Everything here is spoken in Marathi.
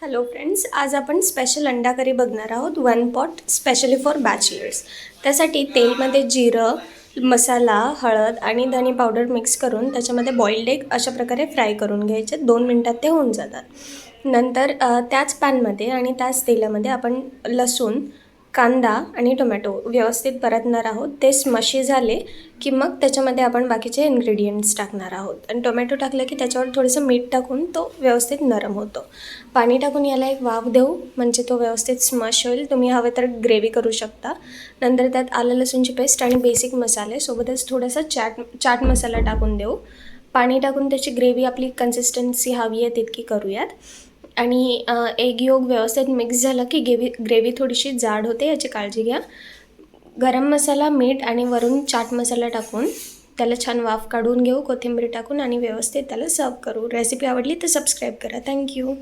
हॅलो फ्रेंड्स, आज आपण स्पेशल अंडा करी बघणार आहोत. One pot specially for bachelors. त्यासाठी तेलमध्ये जिरं, मसाला, हळद आणि धनी पावडर मिक्स करून त्याच्यामध्ये बॉइल्ड एग अशा प्रकारे फ्राय करून घ्यायचे. 2 मिनटात ते होऊन जातात. नंतर त्याच पॅनमध्ये आणि त्याच तेलामध्ये आपण लसूण, कांदा आणि टोमॅटो व्यवस्थित परतणार आहोत. ते स्मशी झाले की मग त्याच्यामध्ये आपण बाकीचे इन्ग्रेडियंट्स टाकणार आहोत. आणि टोमॅटो टाकलं की त्याच्यावर थोडंसं मीठ टाकून तो व्यवस्थित नरम होतो. पाणी टाकून याला एक वाफ देऊ म्हणजे तो व्यवस्थित स्मश होईल. तुम्ही हवे तर ग्रेव्ही करू शकता. नंतर त्यात आलं लसूणची पेस्ट आणि बेसिक मसाले सोबतच थोडासा चाट मसाला टाकून देऊ. पाणी टाकून त्याची ग्रेव्ही आपली कन्सिस्टन्सी हवी आहे तितकी करूयात. आणि एग योग व्यवस्थित मिक्स झालं की ग्रेव्ही थोडीशी जाड होते, याची काळजी घ्या. गरम मसाला, मीठ आणि वरून चाट मसाला टाकून त्याला छान वाफ काढून घेऊ. कोथिंबीर टाकून आणि व्यवस्थित त्याला सर्व करू. रेसिपी आवडली तर सबस्क्राईब करा. थँक्यू.